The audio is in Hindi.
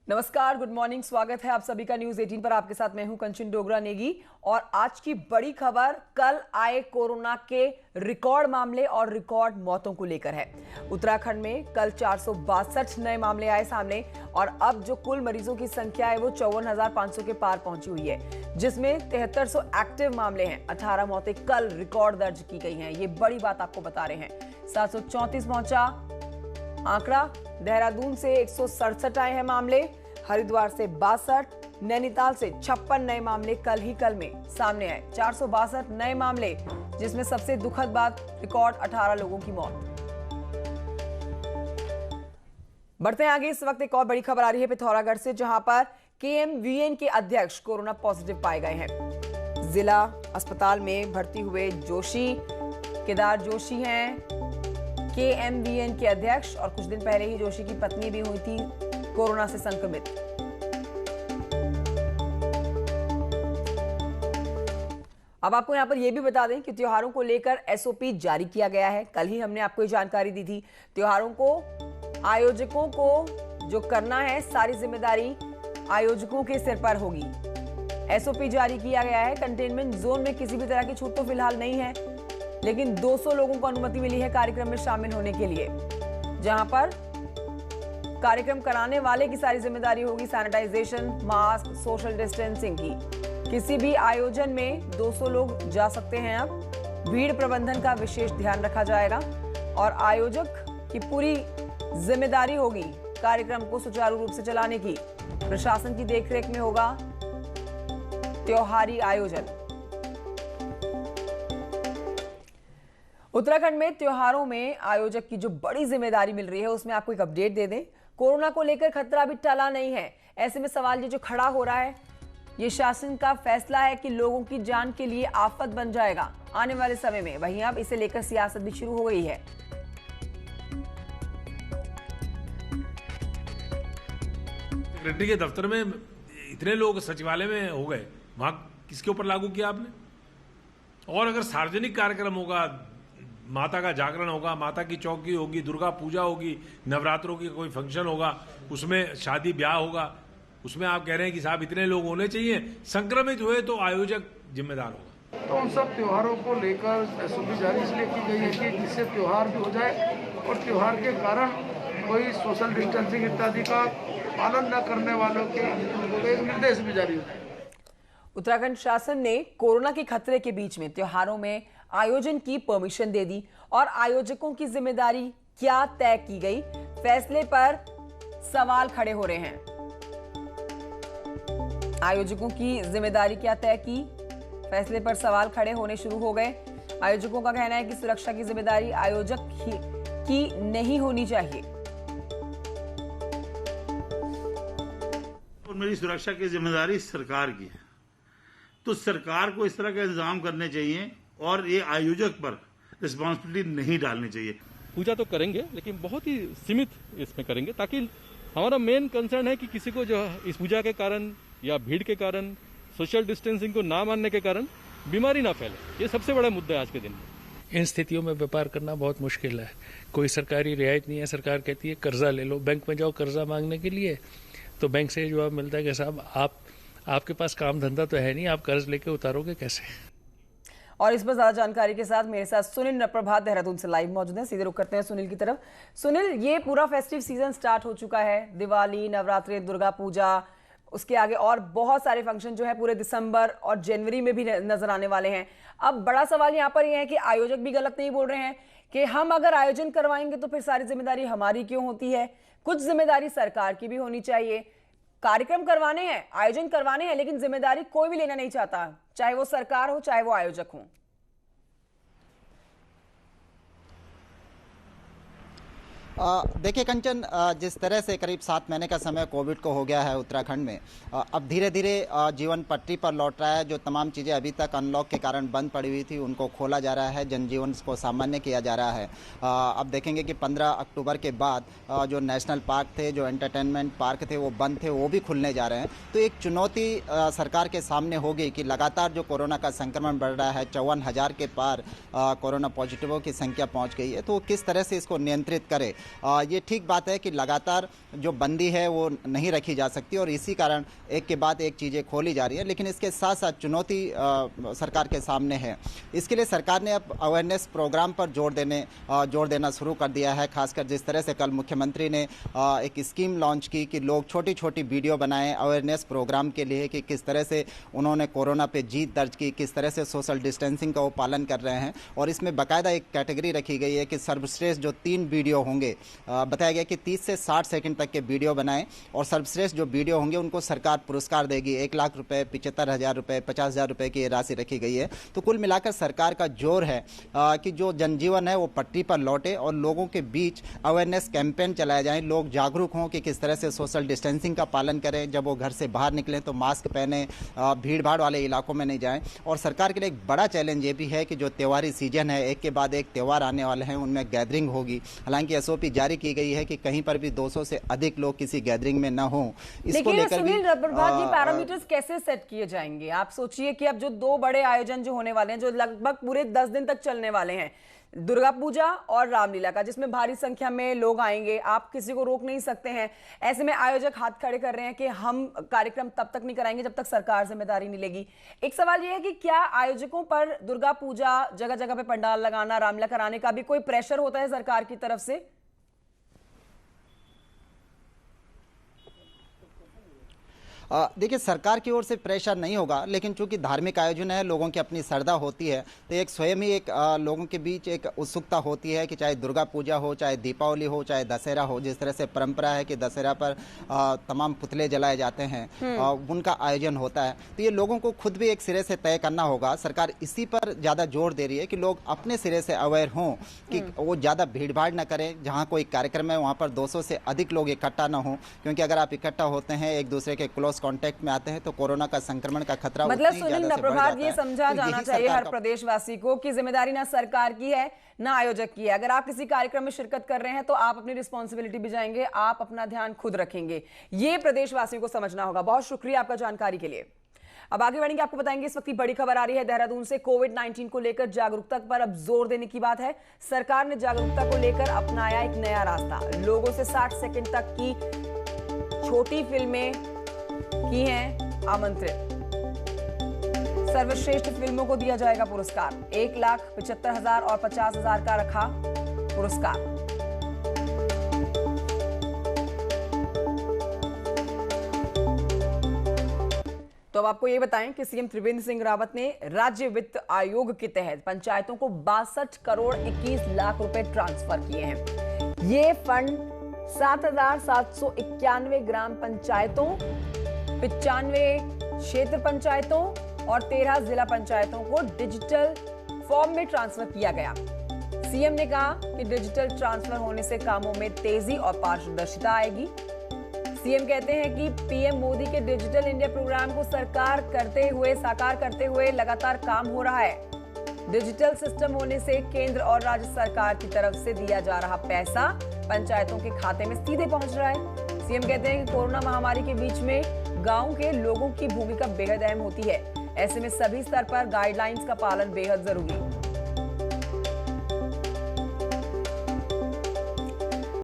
नमस्कार, गुड मॉर्निंग। स्वागत है आप सभी का न्यूज 18 पर। आपके साथ मैं हूं कंचन डोगरा नेगी और आज की बड़ी खबर कल आए कोरोना के रिकॉर्ड मामले और रिकॉर्ड मौतों को लेकर है। उत्तराखंड में कल 462 नए मामले आए सामने और अब जो कुल मरीजों की संख्या है वो 54,500 के पार पहुंची हुई है, जिसमें 7300 एक्टिव मामले हैं। 18 मौतें कल रिकॉर्ड दर्ज की गई हैं। ये बड़ी बात आपको बता रहे हैं। 734 पहुंचा आंकड़ा। देहरादून से 167 आए हैं मामले, हरिद्वार से 62, नैनीताल से 56 नए मामले कल में सामने आए। 462 नए मामले, जिसमें सबसे दुखद बात रिकॉर्ड 18 लोगों की मौत। बढ़ते हैं आगे। इस वक्त एक और बड़ी खबर आ रही है पिथौरागढ़ से, जहां पर केएमवीएन के अध्यक्ष कोरोना पॉजिटिव पाए गए हैं। जिला अस्पताल में भर्ती हुए जोशी केदार जोशी हैं केएमवीएन के अध्यक्ष, और कुछ दिन पहले ही जोशी की पत्नी भी हुई थी कोरोना से संक्रमित। अब आपको यहां पर यह भी बता दें कि त्योहारों को लेकर एसओपी जारी किया गया है। कल ही हमने आपको ये जानकारी दी थी। त्योहारों को आयोजकों को जो करना है, सारी जिम्मेदारी आयोजकों के सिर पर होगी। एसओपी जारी किया गया है। कंटेनमेंट जोन में किसी भी तरह की छूट तो फिलहाल नहीं है, लेकिन 200 लोगों को अनुमति मिली है कार्यक्रम में शामिल होने के लिए, जहां पर कार्यक्रम कराने वाले की सारी जिम्मेदारी होगी सैनिटाइजेशन, मास्क, सोशल डिस्टेंसिंग की। किसी भी आयोजन में 200 लोग जा सकते हैं। अब भीड़ प्रबंधन का विशेष ध्यान रखा जाएगा और आयोजक की पूरी जिम्मेदारी होगी कार्यक्रम को सुचारू रूप से चलाने की। प्रशासन की देखरेख में होगा त्योहारी आयोजन। उत्तराखंड में त्योहारों में आयोजक की जो बड़ी जिम्मेदारी मिल रही है, उसमें आपको एक अपडेट दे दें। कोरोना को लेकर खतरा भी टला नहीं है। ऐसे में सवाल ये जो खड़ा हो रहा है, ये शासन का फैसला है कि लोगों की जान के लिए आफत बन जाएगा आने वाले समय में। वहीं अब इसे लेकर सियासत भी शुरू हो गई है। सेक्रेटरी के दफ्तर में इतने लोग सचिवालय में हो गए, वहां किसके ऊपर लागू किया आपने? और अगर सार्वजनिक कार्यक्रम होगा, माता का जागरण होगा, माता की चौकी होगी, दुर्गा पूजा होगी, नवरात्रों की कोई फंक्शन होगा, उसमें शादी ब्याह होगा, उसमें आप कह रहे हैं कि साहब इतने लोग होने चाहिए, संक्रमित हुए तो आयोजक जिम्मेदार होगा। तो उन सब त्योहारों को लेकर एसओपी जारी इसलिए की गई है कि जिससे त्योहार भी हो जाए और त्योहार के कारण कोई सोशल डिस्टेंसिंग इत्यादि का पालन न करने वालों के एक निर्देश भी जारी हो जाए। उत्तराखंड शासन ने कोरोना के खतरे के बीच में त्योहारों में आयोजन की परमिशन दे दी और आयोजकों की जिम्मेदारी क्या तय की गई, फैसले पर सवाल खड़े हो रहे हैं। आयोजकों की जिम्मेदारी क्या तय की, फैसले पर सवाल खड़े होने शुरू हो गए। आयोजकों का कहना है कि सुरक्षा की जिम्मेदारी आयोजक की नहीं होनी चाहिए। और मेरी सुरक्षा की जिम्मेदारी सरकार की है, तो सरकार को इस तरह के इंतजाम करने चाहिए और ये आयोजक पर रिस्पॉन्सिबिलिटी नहीं डालनी चाहिए। पूजा तो करेंगे, लेकिन बहुत ही सीमित इसमें करेंगे, ताकि हमारा मेन कंसर्न है कि किसी को जो इस पूजा के कारण या भीड़ के कारण, सोशल डिस्टेंसिंग को ना मानने के कारण बीमारी ना फैले। ये सबसे बड़ा मुद्दा है आज के दिन में। इन स्थितियों में व्यापार करना बहुत मुश्किल है। कोई सरकारी रियायत नहीं है। सरकार कहती है कर्जा ले लो, बैंक में जाओ कर्जा मांगने के लिए, तो बैंक से जवाब मिलता है कि साहब आपके पास काम धंधा तो है नहीं, आप कर्ज लेके उतारोगे कैसे। और इस पर ज्यादा जानकारी के साथ मेरे साथ सुनील नप्रभात देहरादून से लाइव मौजूद हैं। सीधे रुक करते हैं सुनील की तरफ। सुनील, ये पूरा फेस्टिव सीजन स्टार्ट हो चुका है। दिवाली, नवरात्रि, दुर्गा पूजा, उसके आगे और बहुत सारे फंक्शन जो है पूरे दिसंबर और जनवरी में भी नजर आने वाले हैं। अब बड़ा सवाल यहाँ पर यह है कि आयोजक भी गलत नहीं बोल रहे हैं कि हम अगर आयोजन करवाएंगे तो फिर सारी जिम्मेदारी हमारी क्यों होती है? कुछ जिम्मेदारी सरकार की भी होनी चाहिए। कार्यक्रम करवाने हैं, आयोजन करवाने हैं, लेकिन जिम्मेदारी कोई भी लेना नहीं चाहता, चाहे वो सरकार हो चाहे वो आयोजक हो। देखिए कंचन, जिस तरह से करीब 7 महीने का समय कोविड को हो गया है उत्तराखंड में, अब धीरे धीरे जीवन पटरी पर लौट रहा है। जो तमाम चीज़ें अभी तक अनलॉक के कारण बंद पड़ी हुई थी, उनको खोला जा रहा है, जनजीवन को सामान्य किया जा रहा है। अब देखेंगे कि 15 अक्टूबर के बाद जो नेशनल पार्क थे, जो एंटरटेनमेंट पार्क थे, वो बंद थे, वो भी खुलने जा रहे हैं। तो एक चुनौती सरकार के सामने होगी कि लगातार जो कोरोना का संक्रमण बढ़ रहा है, 54,000 के पार कोरोना पॉजिटिवों की संख्या पहुँच गई है, तो किस तरह से इसको नियंत्रित करे। ये ठीक बात है कि लगातार जो बंदी है वो नहीं रखी जा सकती और इसी कारण एक के बाद एक चीज़ें खोली जा रही है, लेकिन इसके साथ साथ चुनौती सरकार के सामने है। इसके लिए सरकार ने अब अवेयरनेस प्रोग्राम पर जोर देना शुरू कर दिया है। खासकर जिस तरह से कल मुख्यमंत्री ने एक स्कीम लॉन्च की कि लोग छोटी छोटी वीडियो बनाएं अवेयरनेस प्रोग्राम के लिए कि किस तरह से उन्होंने कोरोना पे जीत दर्ज की, किस तरह से सोशल डिस्टेंसिंग का वो पालन कर रहे हैं। और इसमें बाकायदा एक कैटेगरी रखी गई है कि सर्वश्रेष्ठ जो 3 वीडियो होंगे, बताया गया कि 30 से 60 सेकंड तक के वीडियो बनाएं और सर्वश्रेष्ठ जो वीडियो होंगे उनको सरकार पुरस्कार देगी। 1 लाख रुपए, 75,000 रुपए, 50,000 रुपए की राशि रखी गई है। तो कुल मिलाकर सरकार का जोर है कि जो जनजीवन है वो पटरी पर लौटे और लोगों के बीच अवेयरनेस कैंपेन चलाए जाएं, लोग जागरूक हों कि किस तरह से सोशल डिस्टेंसिंग का पालन करें, जब वो घर से बाहर निकलें तो मास्क पहने, भीड़ भाड़ वाले इलाकों में नहीं जाएं। और सरकार के लिए एक बड़ा चैलेंज ये भी है कि जो त्योहारी सीजन है, एक के बाद एक त्यौहार आने वाले हैं, उनमें गैदरिंग होगी। हालांकि एसओपी जारी की गई है कि कहीं पर भी 200 से अधिक लोग किसी गैदरिंग में न हो। इसको लेकर भी ये पैरामीटर्स कैसे सेट किए जाएंगे? आप सोचिए कि अब जो 2 बड़े आयोजन जो होने वाले हैं, जो लगभग पूरे 10 दिन तक चलने वाले हैं, दुर्गा पूजा और रामलीला का, जिसमें भारी संख्या में लोग आएंगे, आप किसी को रोक नहीं सकते हैं। ऐसे में आयोजक हाथ खड़े कर रहे हैं कि हम कार्यक्रम तब तक नहीं कराएंगे जब तक सरकार जिम्मेदारी नहीं लेगी। एक सवाल यह है कि क्या आयोजकों पर दुर्गा पूजा, जगह जगह पे पंडाल लगाना, रामलीला कराने का भी कोई प्रेशर होता है सरकार की तरफ से? देखिए, सरकार की ओर से प्रेशर नहीं होगा, लेकिन चूंकि धार्मिक आयोजन है, लोगों की अपनी श्रद्धा होती है, तो एक स्वयं ही एक लोगों के बीच एक उत्सुकता होती है कि चाहे दुर्गा पूजा हो, चाहे दीपावली हो, चाहे दशहरा हो। जिस तरह से परंपरा है कि दशहरा पर तमाम पुतले जलाए जाते हैं, उनका आयोजन होता है, तो ये लोगों को खुद भी एक सिरे से तय करना होगा। सरकार इसी पर ज़्यादा जोर दे रही है कि लोग अपने सिरे से अवेयर हों कि वो ज़्यादा भीड़ भाड़ न करें। जहाँ कोई कार्यक्रम है वहाँ पर 200 से अधिक लोग इकट्ठा ना हो, क्योंकि अगर आप इकट्ठा होते हैं, एक दूसरे के क्लोज कांटेक्ट में आते हैं, तो कोरोना का संक्रमण का खतरा मतलब सुनील नप्रभात, ये समझा जाना चाहिए हर प्रदेशवासी को कि जिम्मेदारी ना सरकार की है ना आयोजक की है। अगर आप किसी कार्यक्रम में शिरकत कर रहे हैं तो आप अपनी रिस्पॉन्सिबिलिटी भी जाएंगे, आप अपना ध्यान खुद रखेंगे। ये प्रदेशवासियों को समझना होगा। बहुत शुक्रिया आपका जानकारी के लिए। अब आगे बढ़ेंगे, आपको बताएंगे इस वक्त की बड़ी खबर आ रही है देहरादून से। कोविड-19 को लेकर जागरूकता पर अब जोर देने की बात है। सरकार ने जागरूकता को लेकर अपनाया एक नया रास्ता। लोगों से 60 सेकंड तक की छोटी फिल्में की हैं आमंत्रित। सर्वश्रेष्ठ फिल्मों को दिया जाएगा पुरस्कार। 1,75,000 और 50,000 का रखा पुरस्कार। तो अब आपको ये बताएं कि सीएम त्रिवेंद्र सिंह रावत ने राज्य वित्त आयोग के तहत पंचायतों को 62 करोड़ 21 लाख रुपए ट्रांसफर किए हैं। ये फंड 7,791 ग्राम पंचायतों, 95 क्षेत्र पंचायतों और 13 जिला पंचायतों को डिजिटल फॉर्म में ट्रांसफर किया गया। सीएम ने कहा कि डिजिटल ट्रांसफर होने से कामों में तेजी और पारदर्शिता आएगी। सीएम कहते हैं कि पीएम मोदी के डिजिटल इंडिया प्रोग्राम को साकार करते हुए लगातार काम हो रहा है। डिजिटल सिस्टम होने से केंद्र और राज्य सरकार की तरफ से दिया जा रहा पैसा पंचायतों के खाते में सीधे पहुंच रहा है। सीएम कहते हैं कि कोरोना महामारी के बीच में गांव के लोगों की भूमिका बेहद अहम होती है। ऐसे में सभी स्तर पर गाइडलाइंस का पालन बेहद जरूरी है।